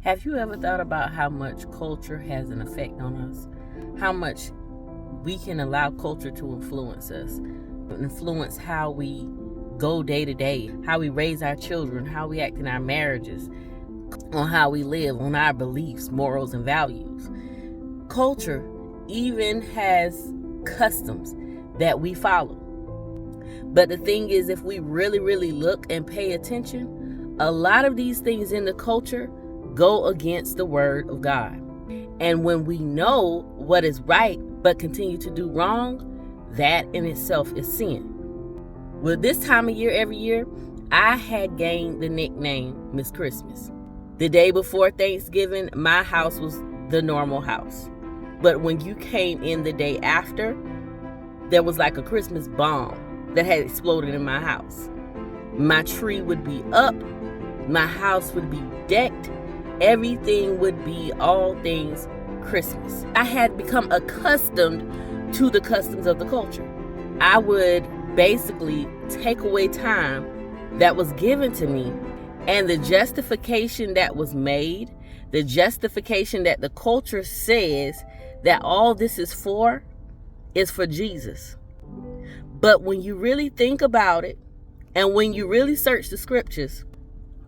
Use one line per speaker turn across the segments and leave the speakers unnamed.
Have you ever thought about how much culture has an effect on us? How much we can allow culture to influence us, influence how we go day to day, how we raise our children, how we act in our marriages, on how we live, on our beliefs, morals, and values. Culture even has customs that we follow. But the thing is, if we really look and pay attention, a lot of these things in the culture go against the word of God. And when we know what is right but continue to do wrong, that in itself is sin. Well, this time of year, every year, I had gained the nickname Miss Christmas. The day before Thanksgiving, my house was the normal house. But when you came in the day after, there was like a Christmas bomb that had exploded in my house. My tree would be up, my house would be decked, everything would be all things Christmas. I had become accustomed to the customs of the culture. I would basically take away time that was given to me, and the justification that was made, the justification that the culture says that all this is for Jesus. But when you really think about it, and when you really search the scriptures,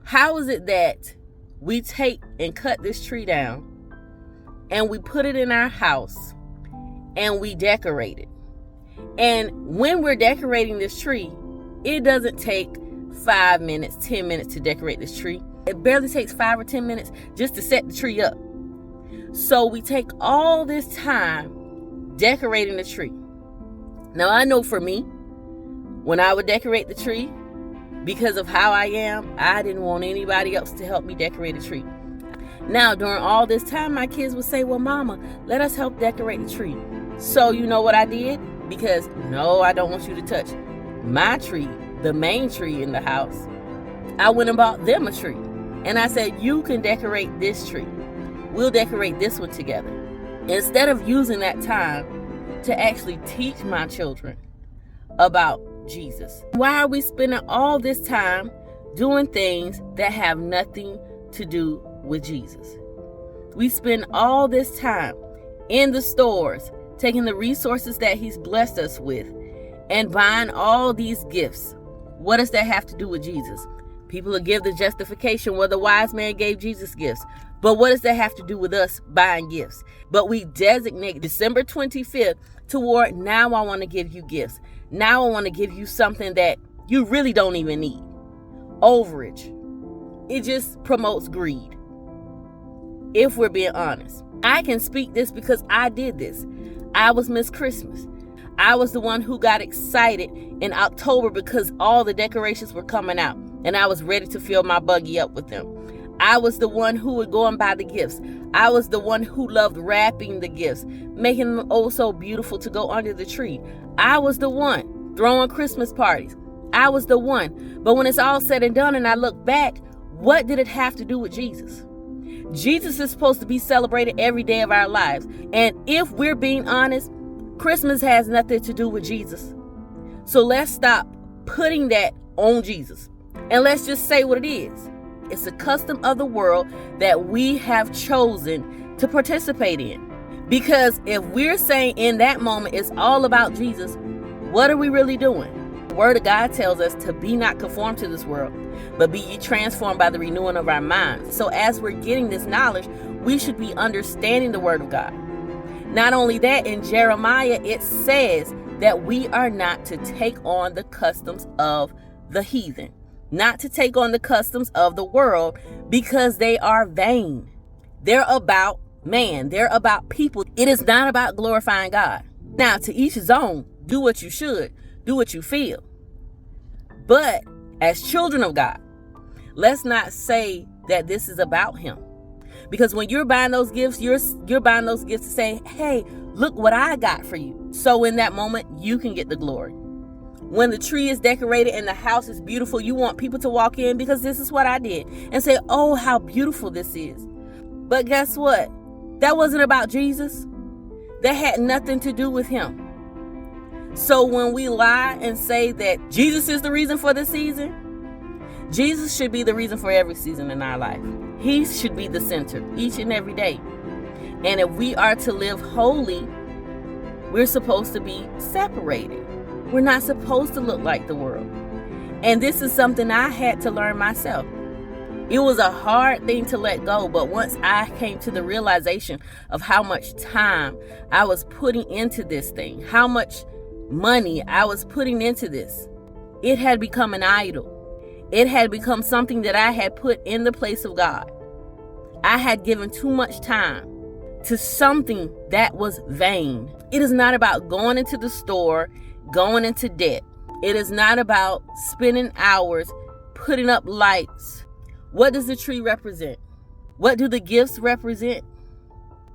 how is it that we take and cut this tree down and we put it in our house and we decorate it? And when we're decorating this tree, it doesn't take 5 minutes, 10 minutes to decorate this tree. It barely takes 5 or 10 minutes just to set the tree up. So we take all this time decorating the tree. Now, I know for me, when I would decorate the tree, because of how I am, I didn't want anybody else to help me decorate a tree. Now, during all this time, my kids would say, well, Mama, let us help decorate the tree. So you know what I did? Because no, I don't want you to touch my tree, the main tree in the house. I went and bought them a tree. And I said, you can decorate this tree. We'll decorate this one together. Instead of using that time to actually teach my children about Jesus. Why are we spending all this time doing things that have nothing to do with Jesus? We spend all this time in the stores, taking the resources that he's blessed us with and buying all these gifts. What does that have to do with Jesus? People will give the justification, well, the wise man gave Jesus gifts. But what does that have to do with us buying gifts? But we designate December 25th toward, now I want to give you gifts. Now I want to give you something that you really don't even need. Overage. It just promotes greed. If we're being honest. I can speak this because I did this. I was Miss Christmas. I was the one who got excited in October because all the decorations were coming out and I was ready to fill my buggy up with them. I was the one who would go and buy the gifts. I was the one who loved wrapping the gifts, making them oh so beautiful to go under the tree. I was the one throwing Christmas parties. I was the one. But when it's all said and done and I look back, what did it have to do with Jesus? Jesus is supposed to be celebrated every day of our lives. And if we're being honest, Christmas has nothing to do with Jesus. So let's stop putting that on Jesus. And let's just say what it is. It's a custom of the world that we have chosen to participate in. Because if we're saying in that moment it's all about Jesus, what are we really doing? The Word of God tells us to be not conformed to this world, but be ye transformed by the renewing of our minds. So as we're getting this knowledge, we should be understanding the Word of God. Not only that, in Jeremiah, it says that we are not to take on the customs of the heathen, not to take on the customs of the world, because they are vain. They're about man. They're about people. It is not about glorifying God. Now, to each his own. Do what you should. Do what you feel. But as children of God, let's not say that this is about him. Because when you're buying those gifts, you're buying those gifts to say, hey, look what I got for you. So in that moment, you can get the glory. When the tree is decorated and the house is beautiful, you want people to walk in because this is what I did and say, oh, how beautiful this is. But guess what? That wasn't about Jesus. That had nothing to do with him. So when we lie and say that Jesus is the reason for this season, Jesus should be the reason for every season in our life. He should be the center each and every day. And if we are to live holy, we're supposed to be separated. We're not supposed to look like the world. And this is something I had to learn myself. It was a hard thing to let go, but once I came to the realization of how much time I was putting into this thing, how much money I was putting into this, it had become an idol. It had become something that I had put in the place of God. I had given too much time to something that was vain. It is not about going into the store, going into debt. It is not about spending hours putting up lights. What does the tree represent? What do the gifts represent?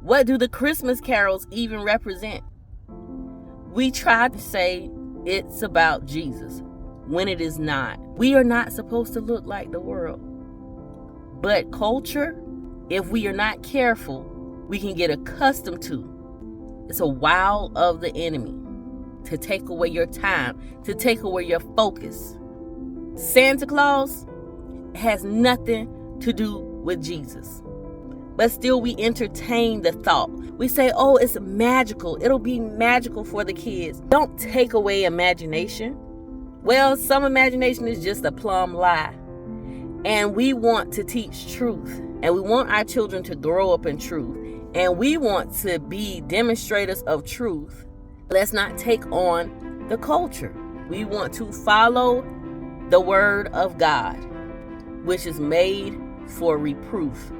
What do the Christmas carols even represent? We try to say it's about Jesus when it is not. We are not supposed to look like the world. But culture, if we are not careful, we can get accustomed to. It's a wile of the enemy to take away your time, to take away your focus. Santa Claus has nothing to do with Jesus. But still we entertain the thought. We say, oh, it's magical. It'll be magical for the kids. Don't take away imagination. Well, some imagination is just a plumb lie. And we want to teach truth. And we want our children to grow up in truth. And we want to be demonstrators of truth. Let's not take on the culture. We want to follow the word of God, which is made for reproof.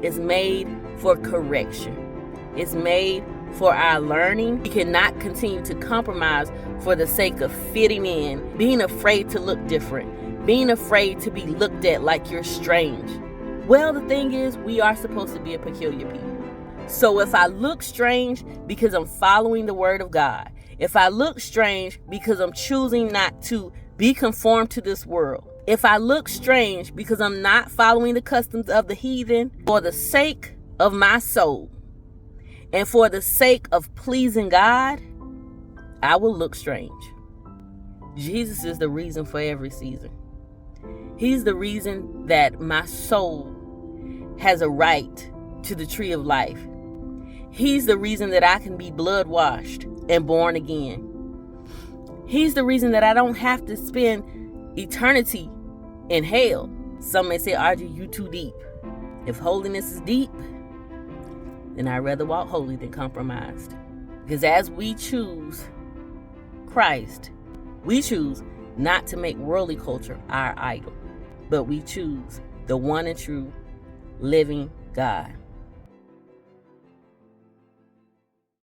It's made for correction. It's made for our learning. We cannot continue to compromise for the sake of fitting in, being afraid to look different, being afraid to be looked at like you're strange. Well, the thing is, we are supposed to be a peculiar people. So if I look strange because I'm following the word of God, if I look strange because I'm choosing not to be conformed to this world, if I look strange because I'm not following the customs of the heathen, for the sake of my soul and for the sake of pleasing God, I will look strange. Jesus is the reason for every season. He's the reason that my soul has a right to the tree of life. He's the reason that I can be blood washed and born again. He's the reason that I don't have to spend eternity in hell. Some may say, RG, you too deep. If holiness is deep, then I'd rather walk holy than compromised. Because as we choose Christ, we choose not to make worldly culture our idol, but we choose the one and true living God.